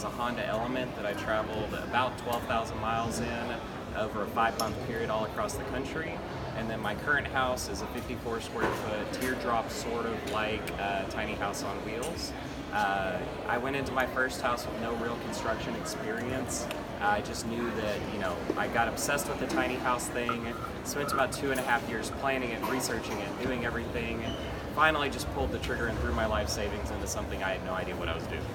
a Honda Element that I traveled about 12,000 miles in over a 5-month period all across the country. And then my current house is a 54 square foot teardrop, sort of like tiny house on wheels. I went into my first house with no real construction experience. I just knew that, I got obsessed with the tiny house thing, spent about 2.5 years planning it, researching it, doing everything. Finally just pulled the trigger and threw my life savings into something I had no idea what I was doing.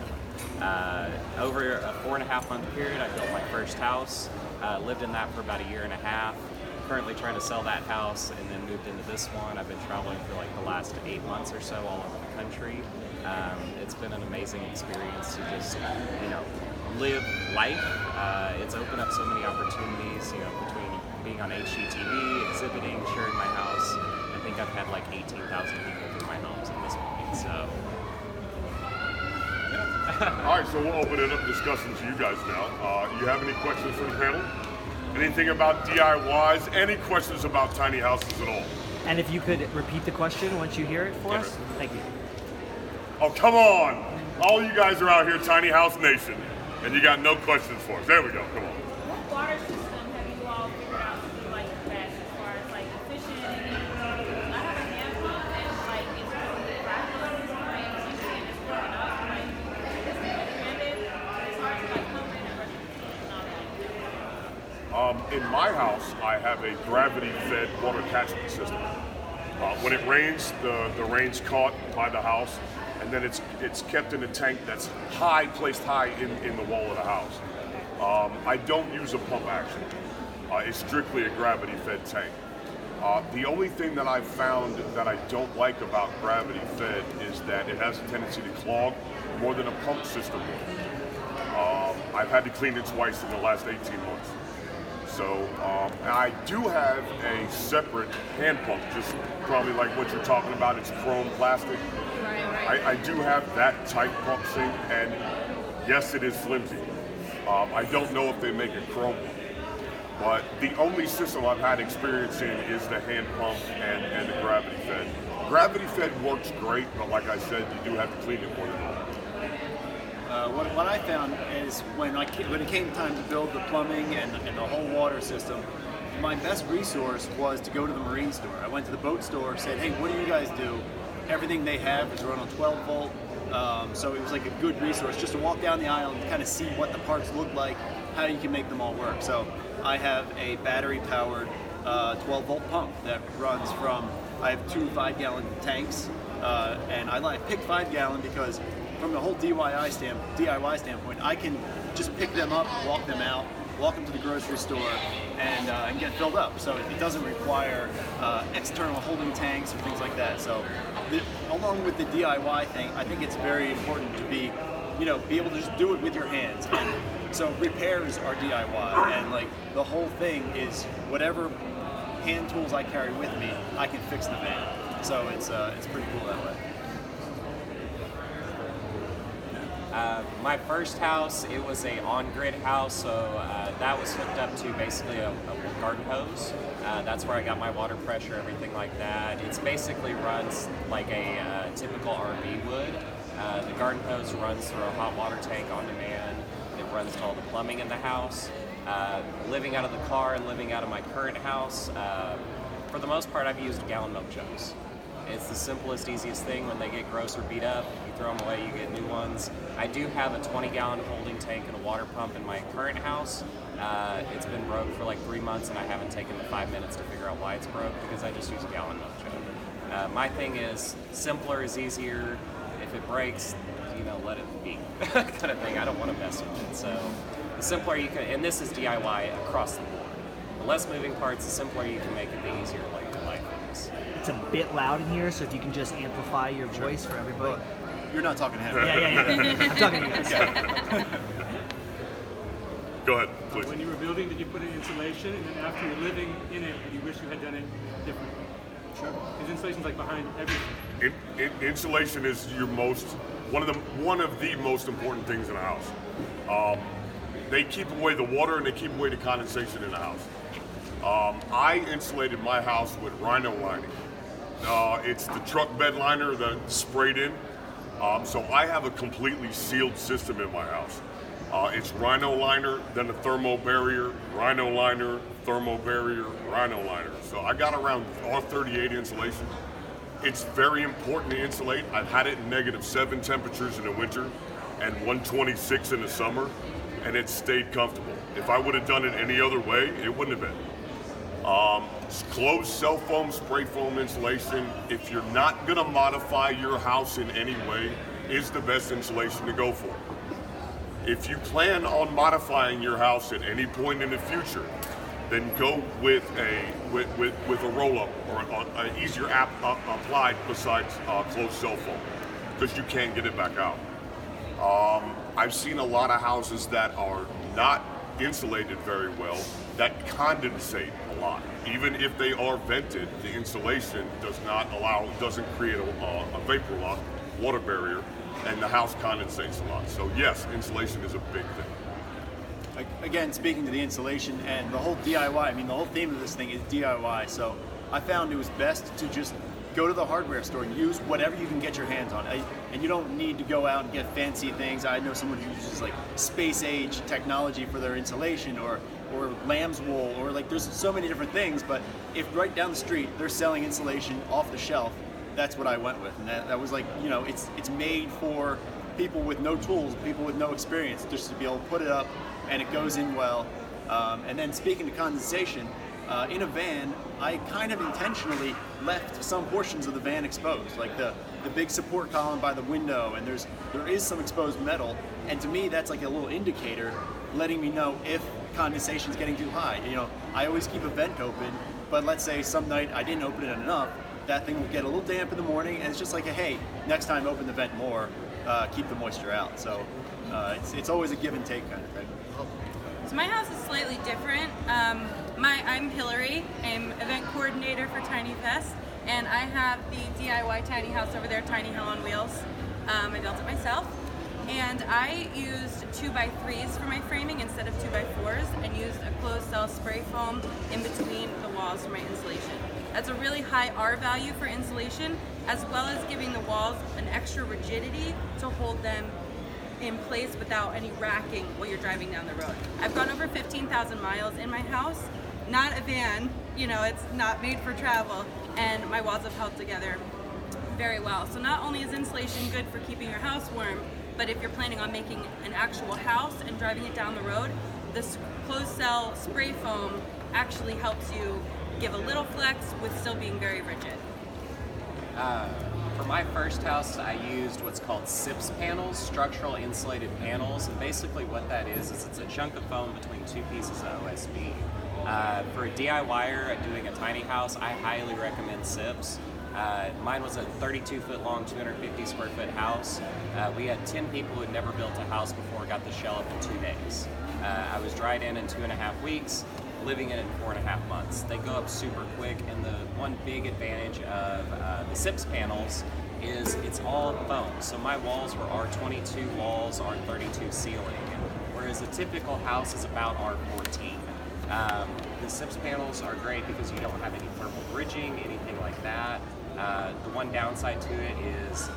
Over a 4.5-month period, I built my first house, lived in that for about 1.5 years. Currently trying to sell that house and then moved into this one. I've been traveling for like the last 8 months or so all over the country. It's been an amazing experience to just, live life. It's opened up so many opportunities, between being on HGTV, exhibiting, sharing my house. I think I've had like 18,000 people through my homes at this point, so. All right, so we'll open it up discussion to you guys now. You have any questions for the panel? Anything about DIYs? Any questions about tiny houses at all? And if you could repeat the question once you hear it for us? Thank you. Oh, come on. All you guys are out here, Tiny House Nation, and you got no questions for us. There we go, come on. What water system have you all figured out to be like the best as far as like efficient? I have a hand pump and like it's really practical at this point, especially in this growing up. Like it's recommended as far as like pumping and all that. In my house, I have a gravity-fed water catchment system. When it rains, the rain's caught by the house, and then it's kept in a tank that's placed high in the wall of the house. I don't use a pump action. It's strictly a gravity-fed tank. The only thing that I've found that I don't like about gravity-fed is that it has a tendency to clog more than a pump system would. I've had to clean it twice in the last 18 months. So I do have a separate hand pump, just probably like what you're talking about. It's chrome plastic. Right. I do have that type pump sink, and yes, it is flimsy. I don't know if they make a chrome one, but the only system I've had experience in is the hand pump and the gravity fed. Gravity fed works great, but like I said, you do have to clean it more than all. What I found is when it came time to build the plumbing and the whole water system, my best resource was to go to the marine store. I went to the boat store, said, hey, what do you guys do? Everything they have is run on 12 volt, so it was like a good resource just to walk down the aisle and kind of see what the parts look like, how you can make them all work. So I have a battery-powered 12 volt pump that runs from, I have 2 5-gallon tanks, and I picked 5-gallon because from the whole DIY standpoint, I can just pick them up, walk them out, walk them to the grocery store, and get filled up. So it doesn't require external holding tanks or things like that. So along with the DIY thing, I think it's very important to be able to just do it with your hands. And so repairs are DIY, and like the whole thing is whatever hand tools I carry with me, I can fix the van. So it's pretty cool that way. My first house, it was a on-grid house, so that was hooked up to basically a garden hose. That's where I got my water pressure, everything like that. It's basically runs like a typical RV would. The garden hose runs through a hot water tank on demand. It runs to all the plumbing in the house. Living out of the car and living out of my current house, for the most part I've used gallon milk jugs. It's the simplest, easiest thing. When they get gross or beat up, you throw them away, you get new ones. I do have a 20-gallon holding tank and a water pump in my current house. It's been broke for like 3 months, and I haven't taken the 5 minutes to figure out why it's broke because I just use a gallon milk jug. My thing is, simpler is easier. If it breaks, let it be kind of thing. I don't want to mess with it. So the simpler you can, and this is DIY across the board. The less moving parts, the simpler you can make it, the easier life is. It's a bit loud in here, so if you can just amplify your voice for everybody. You're not talking to him. Yeah. I'm talking to you guys. Go ahead, please. When you were building, did you put in insulation, and then after you're living in it, you wish you had done it differently? Sure. Because insulation's like behind everything. Insulation is one of the most important things in a house. They keep away the water and they keep away the condensation in the house. I insulated my house with Rhino lining. It's the truck bed liner that's sprayed in. So I have a completely sealed system in my house. It's rhino liner, then a thermo barrier, rhino liner, thermo barrier, rhino liner. So I got around R38 insulation. It's very important to insulate. I've had it in -7 temperatures in the winter and 126 in the summer, and it stayed comfortable. If I would have done it any other way, it wouldn't have been. Closed cell foam, spray foam insulation, if you're not gonna modify your house in any way, is the best insulation to go for. If you plan on modifying your house at any point in the future, then go with a roll-up or an easier applied besides closed cell foam, because you can't get it back out. I've seen a lot of houses that are not insulated very well that condensate a lot. Even if they are vented, the insulation doesn't create a vapor lock, water barrier, and the house condensates a lot. So yes, insulation is a big thing. Again, speaking to the insulation and the whole DIY, I mean, the whole theme of this thing is DIY. So I found it was best to just go to the hardware store and use whatever you can get your hands on. And you don't need to go out and get fancy things. I know someone who uses like space age technology for their insulation, or lamb's wool, or like there's so many different things. But if right down the street they're selling insulation off the shelf, that's what I went with. And that was like, you know, it's made for people with no tools, people with no experience, just to be able to put it up and it goes in well. And then speaking to condensation, in a van, I kind of intentionally left some portions of the van exposed, like the big support column by the window, and there is some exposed metal, and to me that's like a little indicator letting me know if condensation is getting too high. You know, I always keep a vent open, but let's say some night I didn't open it enough, that thing will get a little damp in the morning, and it's just like, hey, next time open the vent more, keep the moisture out. So it's always a give and take kind of thing. So my house is slightly different. I'm Hillary. I'm event coordinator for TinyFest, and I have the DIY tiny house over there, Tiny Hell on Wheels. I built it myself, and I used 2x3s for my framing instead of 2x4s, and used a closed cell spray foam in between the walls for my insulation. That's a really high R value for insulation, as well as giving the walls an extra rigidity to hold them in place without any racking while you're driving down the road. I've gone over 15,000 miles in my house, not a van, you know, it's not made for travel, and my walls have held together very well. So not only is insulation good for keeping your house warm, but if you're planning on making an actual house and driving it down the road, this closed cell spray foam actually helps you give a little flex with still being very rigid. For my first house, I used what's called SIPS panels, structural insulated panels, and basically what that is it's a chunk of foam between two pieces of OSB. For a DIYer doing a tiny house, I highly recommend SIPS. Mine was a 32-foot long, 250 square foot house. We had 10 people who had never built a house before, got the shell up in 2 days. I was dried in 2.5 weeks, living in it in 4.5 months. They go up super quick, and the one big advantage of the SIPS panels is it's all foam. So my walls were R22 walls, R32 ceiling, whereas a typical house is about R14. The SIPS panels are great because you don't have any thermal bridging, anything like that. The one downside to it is,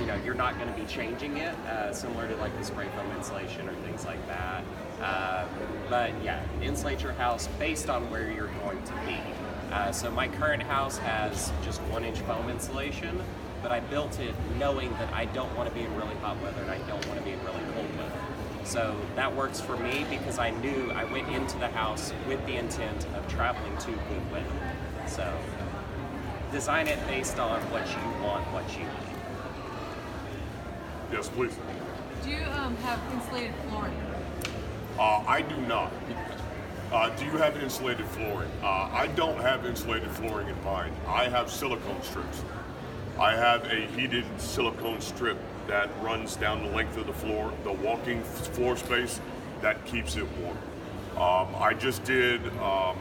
you know, you're not going to be changing it, similar to like the spray foam insulation or things like that. But yeah, insulate your house based on where you're going to be. So my current house has just 1-inch foam insulation, but I built it knowing that I don't want to be in really hot weather and I don't want to be in really cold weather. So that works for me because I knew I went into the house with the intent of traveling to good weather. So design it based on what you want, what you need. Yes, please. Do you have insulated flooring? I do not. Do you have insulated flooring? I don't have insulated flooring in mine. I have silicone strips. I have a heated silicone strip that runs down the length of the floor, the walking floor space, that keeps it warm. I just did a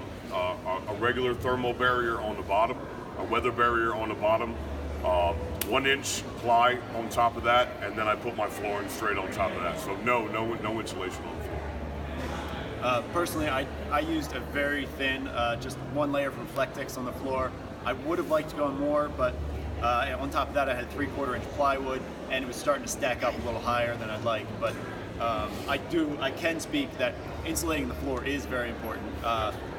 regular thermal barrier on the bottom, a weather barrier on the bottom, 1-inch ply on top of that, and then I put my flooring straight on top of that. So no insulation on the floor. Personally, I used a very thin, just one layer from Flectix on the floor. I would have liked to go on more, but on top of that I had 3/4 inch plywood, and it was starting to stack up a little higher than I'd like. But I can speak that insulating the floor is very important.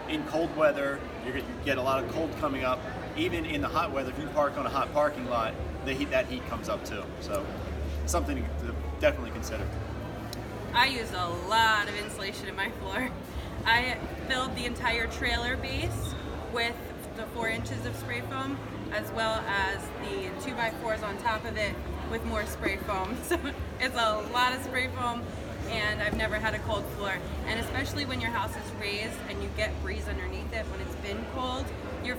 In cold weather, you get a lot of cold coming up. Even in the hot weather, if you park on a hot parking lot, that heat comes up too. So something to definitely consider. I use a lot of insulation in my floor. I filled the entire trailer base with the 4 inches of spray foam, as well as the 2x4s on top of it with more spray foam. So it's a lot of spray foam, and I've never had a cold floor. And especially when your house is raised and you get breeze underneath it when it's been cold, it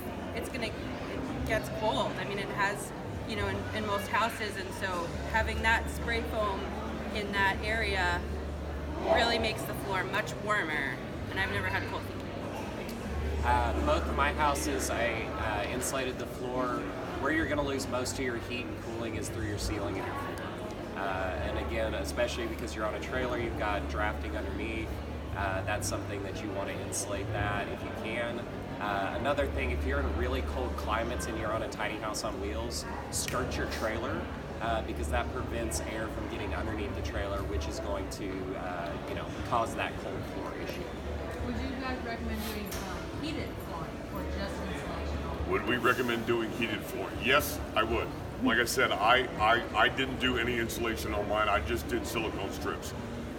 gets cold. I mean, it has, you know, in most houses, and so having that spray foam in that area really makes the floor much warmer, and I've never had cold feet. Both of my houses, I insulated the floor. Where you're going to lose most of your heat and cooling is through your ceiling and your floor. And again, especially because you're on a trailer, you've got drafting underneath. That's something that you want to insulate that if you can. Another thing, if you're in really cold climates and you're on a tiny house on wheels, skirt your trailer because that prevents air from getting underneath the trailer, which is going to cause that cold floor issue. Would you guys recommend doing heated flooring or just insulation? Would we recommend doing heated flooring? Yes, I would. Like I said, I didn't do any insulation on mine. I just did silicone strips.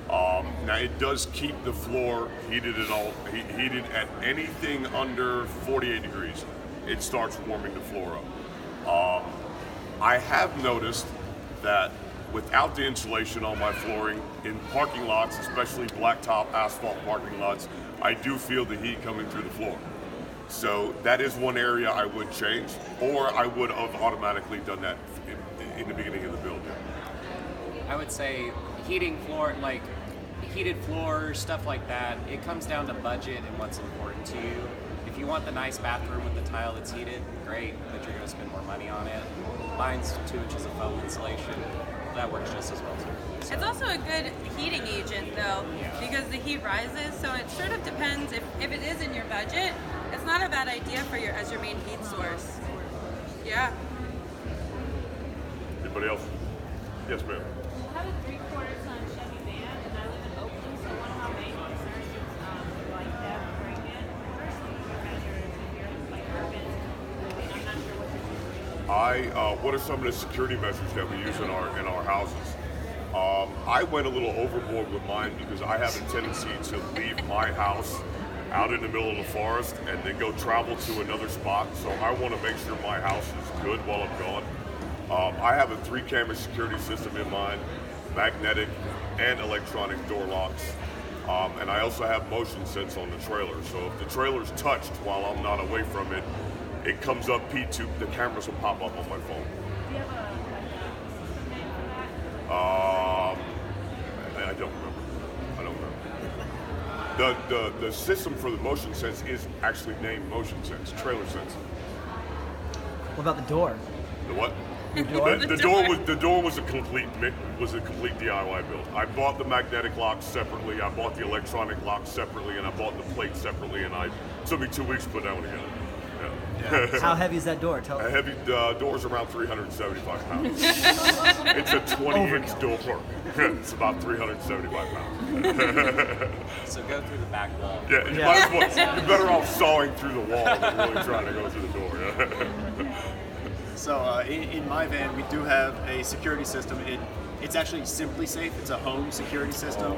Now it does keep the floor heated at anything under 48 degrees. It starts warming the floor up. I have noticed that without the insulation on my flooring, in parking lots, especially blacktop asphalt parking lots, I do feel the heat coming through the floor. So that is one area I would change, or I would have automatically done that in the beginning of the build. I would say heated floors, stuff like that, it comes down to budget and what's important to you. If you want the nice bathroom with the tile that's heated, great, but you're going to spend more money on it. Mine's 2 inches of foam insulation. That works just as well too. So. It's also a good heating agent though, because the heat rises, so it sort of depends if it is in your budget. It's not a bad idea as your main heat source. Yeah. Anybody else? Yes, ma'am. I have a 3/4-ton Chevy van, and I live in Oakland, so one of my main concerns is like theft, break-in. Firstly, you measure if you're like urban living. I'm not sure what your situation is. What are some of the security measures that we use in our houses? I went a little overboard with mine because I have a tendency to leave my house out in the middle of the forest and then go travel to another spot. So I want to make sure my house is good while I'm gone. I have a 3-camera security system in mine, magnetic and electronic door locks. And I also have motion sense on the trailer. So if the trailer's touched while I'm not away from it, it comes up P2, the cameras will pop up on my phone. Do you have a system name for that? I don't remember. The system for the motion sense is actually named motion sense, trailer sense. What about the door? The what? Door? The door was a complete DIY build. I bought the magnetic locks separately, I bought the electronic locks separately, and I bought the plate separately, and it took me 2 weeks to put that one together. Yeah. How heavy is that door? A heavy door's around 375 pounds. It's a 20-inch door. It's about 375 pounds. So go through the back wall. Yeah, you might as well. You're better off sawing through the wall than really trying to go through the door. Yeah. So in my van, we do have a security system. It's actually Simply Safe. It's a home security system.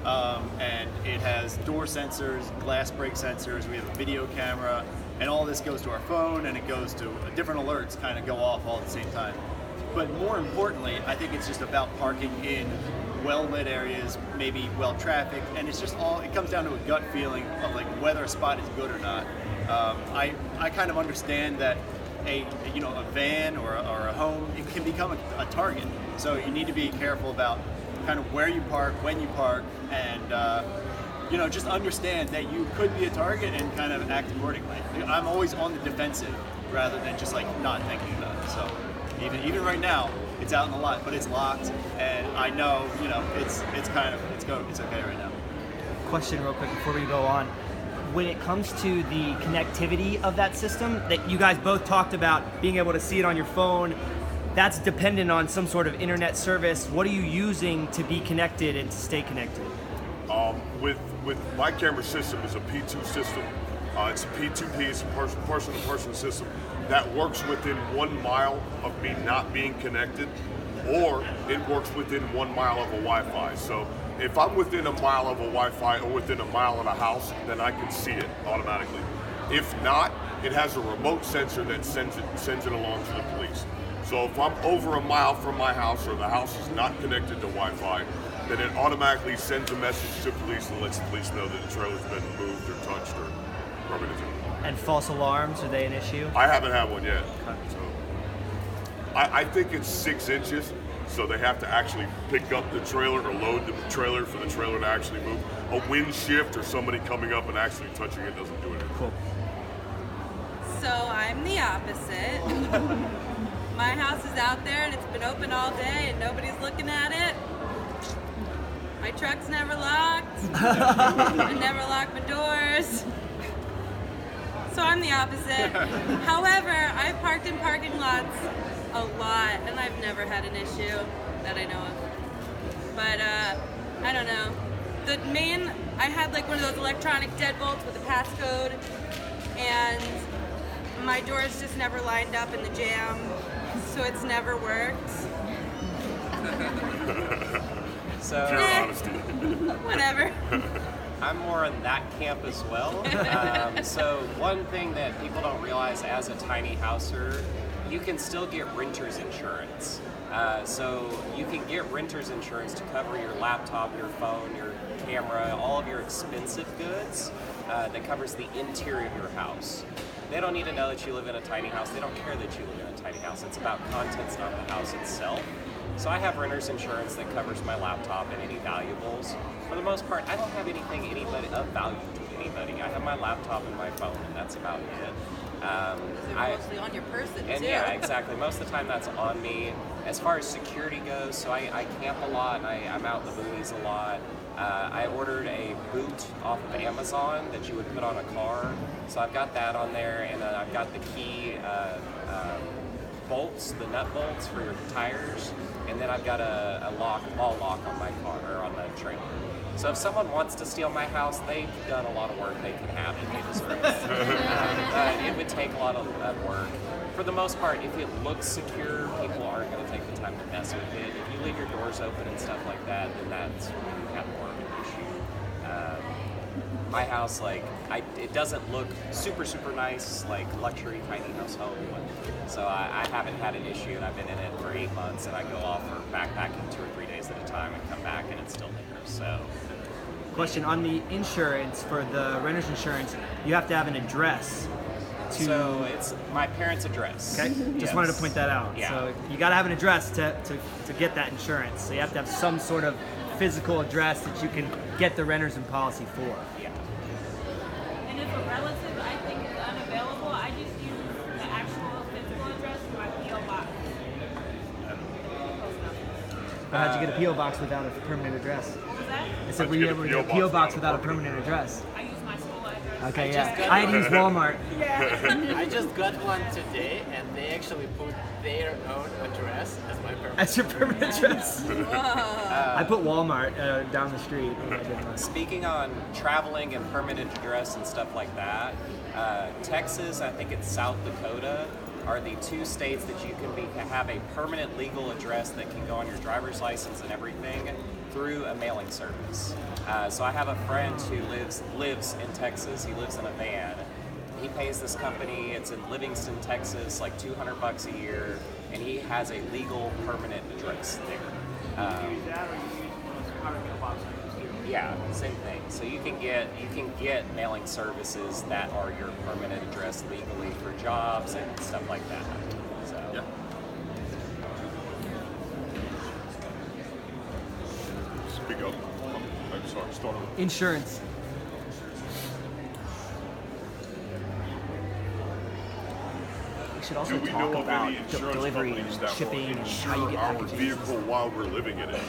And it has door sensors, glass break sensors. We have a video camera. And all this goes to our phone, and it goes to different alerts kind of go off all at the same time. But more importantly, I think it's just about parking in well-lit areas, maybe well-trafficked, and it's just it comes down to a gut feeling of like whether a spot is good or not. I kind of understand that a van or a home, it can become a target. So you need to be careful about kind of where you park, when you park, and just understand that you could be a target and kind of act accordingly. I'm always on the defensive rather than just like not thinking about it. So even right now, it's out in the lot, but it's locked, and I know it's okay right now. Question real quick before we go on. When it comes to the connectivity of that system, that you guys both talked about being able to see it on your phone, that's dependent on some sort of internet service. What are you using to be connected and to stay connected? With my camera system is a P2 system. It's a P2P, it's a person-to-person system that works within 1 mile of me not being connected, or it works within 1 mile of a Wi-Fi. So if I'm within a mile of a Wi-Fi or within a mile of a house, then I can see it automatically. If not, it has a remote sensor that sends it along to the police. So if I'm over a mile from my house or the house is not connected to Wi-Fi, then it automatically sends a message to police and lets the police know that the trailer's been moved or touched or whatever it is. And false alarms, are they an issue? I haven't had one yet. So I think it's 6 inches, so they have to actually pick up the trailer or load the trailer for the trailer to actually move. A wind shift or somebody coming up and actually touching it doesn't do anything. Cool. So I'm the opposite. My house is out there and it's been open all day and nobody's looking at it. My truck's never locked. I never lock my doors. So I'm the opposite. However, I've parked in parking lots a lot and I've never had an issue that I know of. But I don't know. I had like one of those electronic deadbolts with a passcode, and my doors just never lined up in the jam, so it's never worked. So Pure honesty. Whatever. I'm more in that camp as well. So one thing that people don't realize as a tiny houser, you can still get renter's insurance. So you can get renter's insurance to cover your laptop, your phone, your camera, all of your expensive goods that covers the interior of your house. They don't need to know that you live in a tiny house. They don't care that you live in a tiny house. It's about contents, not the house itself. So I have renter's insurance that covers my laptop and any valuables. For the most part, I don't have anything of value to anybody. I have my laptop and my phone, and that's about it. They're mostly on your person, and too. yeah, exactly. Most of the time that's on me. As far as security goes, so I camp a lot, and I'm out in the movies a lot. I ordered a boot off of Amazon that you would put on a car. So I've got that on there, and I've got the key bolts, the nut bolts for your tires, and then I've got a wall lock on my car, or on the trailer. So if someone wants to steal my house, they've done a lot of work. They can have it. They deserve it. It would take a lot of work. For the most part, if it looks secure, people aren't going to take the time to mess with it. If you leave your doors open and stuff like that, then that's when you have more of an issue. My house, it doesn't look super, super nice, like luxury tiny house home. So I haven't had an issue, and I've been in it for 8 months, and I go off for backpacking 2 or 3 days at a time and come back, and it's still there. So. Question on the insurance, for the renter's insurance, you have to have an address. So it's my parents' address. Okay, just wanted to point that out. Yeah. So you got to have an address to get that insurance. So you have to have some sort of physical address that you can get the renter's in policy for. Yeah. And if a relative I think is unavailable, I just use the actual physical address for my P.O. box. But how'd you get a P.O. box without a permanent address? Was that? I said, were you able to get a P.O. box without a permanent address? I use my school address. Okay, yeah. I had to use Walmart. I just got one today, and they actually put their own address as my permanent. That's your permanent address? I put Walmart down the street. When I did mine. Speaking on traveling and permanent address and stuff like that, Texas, I think it's South Dakota, are the 2 states that you can have a permanent legal address that can go on your driver's license and everything through a mailing service. So I have a friend who lives in Texas. He lives in a van. He pays this company, it's in Livingston, Texas, like $200 a year, and he has a legal permanent address there. Yeah, same thing. So you can get mailing services that are your permanent address legally for jobs and stuff like that. So. Yeah. Speak up. I'm sorry, start over. Insurance. We should also Do we talk know of about any insurance delivery companies and that shipping will and insure how you get our packages. vehicle while we're living in it?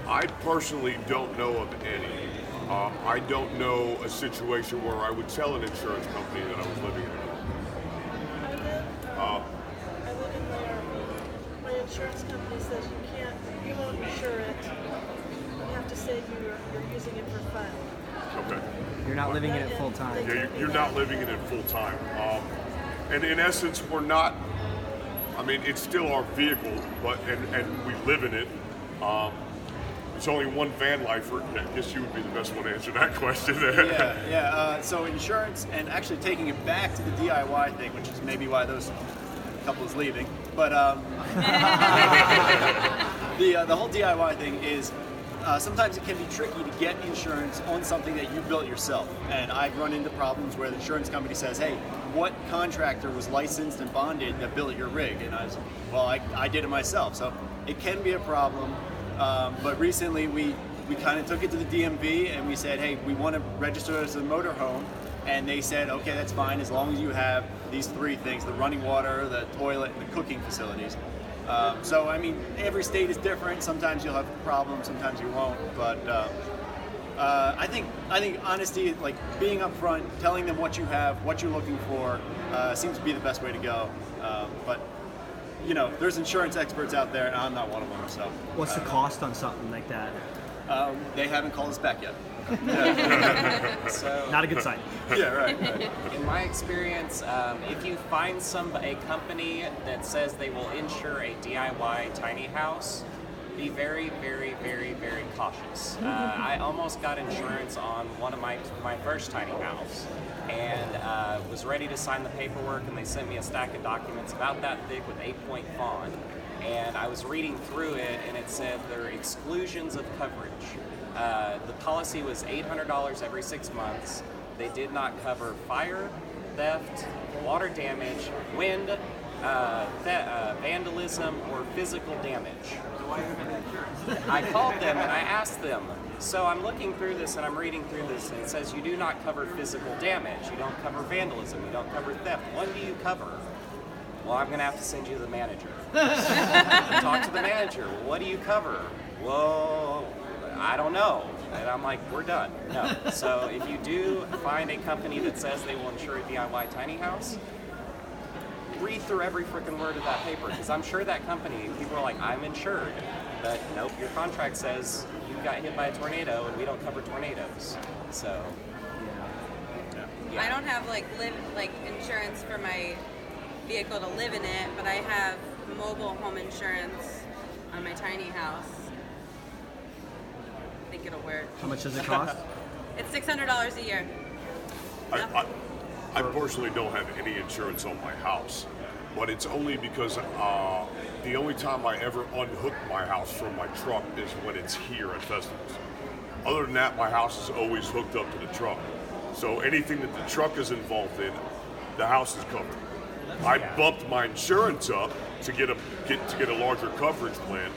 I personally don't know of any. I don't know a situation where I would tell an insurance company that I was living in it. I live in insurance company says you won't insure it. You have to say you're using it for fun. Okay. You're not living in it full time. Yeah, you're not living in it full time. And in essence, we're not. I mean, it's still our vehicle, but and we live in it. It's only one van lifer. I guess you would be the best one to answer that question. So insurance, and actually taking it back to the DIY thing, which is maybe why those couple is leaving. But the whole DIY thing is sometimes it can be tricky to get insurance on something that you built yourself. And I've run into problems where the insurance company says, "Hey, what contractor was licensed and bonded that built your rig?" And I was, well, I did it myself. So it can be a problem. But recently we kind of took it to the DMV and we said, hey, we want to register as a motorhome. And they said, okay, that's fine as long as you have these three things: the running water, the toilet, and the cooking facilities. So, I mean, every state is different. Sometimes you'll have problems, sometimes you won't. But I think honesty, like being upfront, telling them what you have, what you're looking for, seems to be the best way to go. But you know, there's insurance experts out there, and I'm not one of them. So, what's the cost on something like that? They haven't called us back yet. So, not a good sign. Yeah, right. In my experience, if you find a company that says they will insure a DIY tiny house, be very, very, very, very cautious. I almost got insurance on one of my first tiny house, and was ready to sign the paperwork, and they sent me a stack of documents about that thick with 8-point font, and I was reading through it, and it said there are exclusions of coverage. The policy was $800 every 6 months. They did not cover fire, theft, water damage, wind, vandalism, or physical damage. I called them and I asked them. So I'm looking through this and I'm reading through this, and it says you do not cover physical damage, you don't cover vandalism, you don't cover theft. What do you cover? Well, I'm going to have to send you to the manager. Talk to the manager. Well, what do you cover? Well, I don't know. And I'm like, we're done. No. So if you do find a company that says they will insure a DIY tiny house, read through every freaking word of that paper, because I'm sure that company, people are like, I'm insured. But nope, your contract says you got hit by a tornado and we don't cover tornadoes. So, I don't have like insurance for my vehicle to live in it, but I have mobile home insurance on my tiny house. I think it'll work. How much does it cost? It's $600 a year. I personally don't have any insurance on my house, but it's only because the only time I ever unhook my house from my truck is when it's here at festivals. Other than that, my house is always hooked up to the truck. So anything that the truck is involved in, the house is covered. I bumped my insurance up to get a larger coverage plan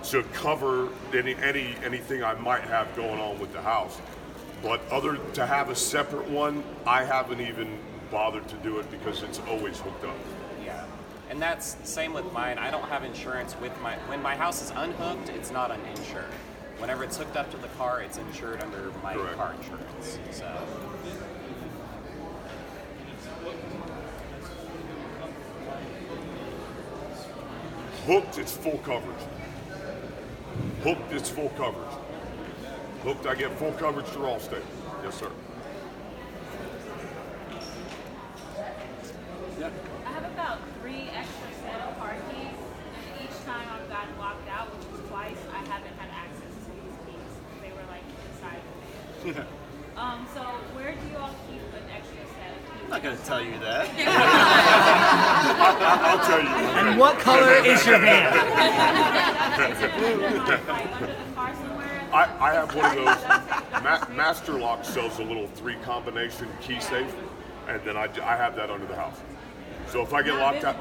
to cover anything I might have going on with the house. But to have a separate one, I haven't even bothered to do it because it's always hooked up. Yeah, and that's the same with mine. I don't have insurance with when my house is unhooked, it's not uninsured. Whenever it's hooked up to the car, it's insured under my car insurance. So. Hooked, it's full coverage. Hooked, it's full coverage. Hooked, I get full coverage through Allstate. Yes, sir. Yeah. I have about 3 extra set of car keys, and each time I've gotten locked out, which was twice, I haven't had access to these keys. They were like inside the van. So where do you all keep an extra set of keys? I'm not going to tell you that. I'll tell you. And what color is your van? I have one of those. Master Lock sells a little 3-combination key safe, and then I have that under the house. So if I get locked out,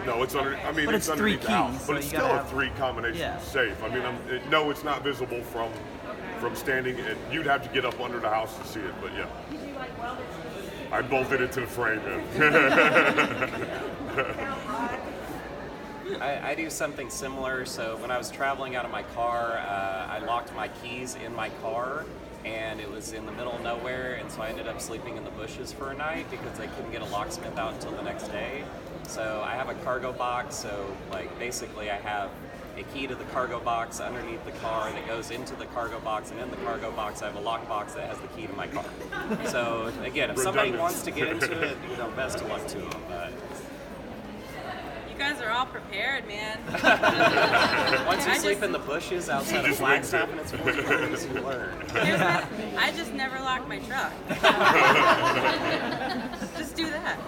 no, it's under. I mean, but it's it's underneath 3 the house, keys, but so it's you still gotta a have 3-combination safe. I mean, no, it's not visible from standing, and you'd have to get up under the house to see it. But yeah, I bolted it to the frame. I do something similar. So when I was traveling out of my car, I locked my keys in my car, and it was in the middle of nowhere, and so I ended up sleeping in the bushes for a night because I couldn't get a locksmith out until the next day. So I have a cargo box, so like basically I have a key to the cargo box underneath the car that goes into the cargo box, and in the cargo box I have a lock box that has the key to my car. So again, if somebody wants to get into it, best of luck to them. But You guys are all prepared, man. once you sleep in the bushes outside of Flagstaff and it's 40 degrees, you learn. I just never lock my truck. Just do that.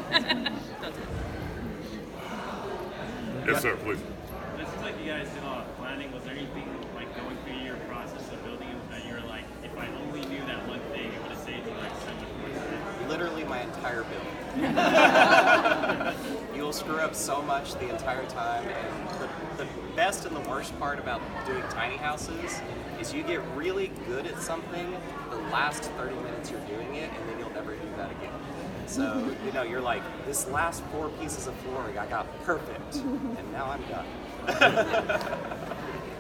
Yes, sir, please. It seems like you guys did a lot of planning. Was there anything like going through your process of building it that you were like, if I only knew that one thing, it would have saved me like so much more time? Literally my entire build. You'll screw up so much the entire time, and the best and the worst part about doing tiny houses is you get really good at something the last 30 minutes you're doing it, and then you'll never do that again. So, you're like, this last 4 pieces of flooring I got perfect, and now I'm done.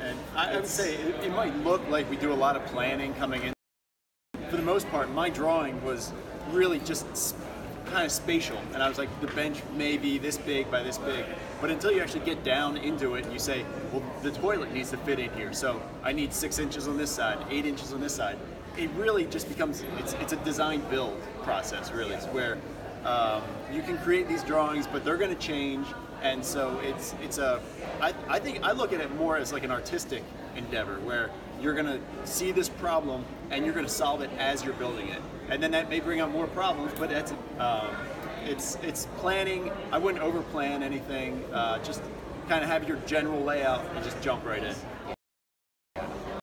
And I would say it might look like we do a lot of planning coming in. For the most part, my drawing was really just kind of spatial, and I was like, the bench may be this big by this big, but until you actually get down into it and you say, well, the toilet needs to fit in here, so I need 6 inches on this side, 8 inches on this side. It really just becomes, it's a design build process, really, where you can create these drawings, but they're going to change, and so I think I look at it more as like an artistic endeavor, where you're going to see this problem and you're going to solve it as you're building it, and then that may bring out more problems, but it's planning. I wouldn't over plan anything, just kind of have your general layout and just jump right in.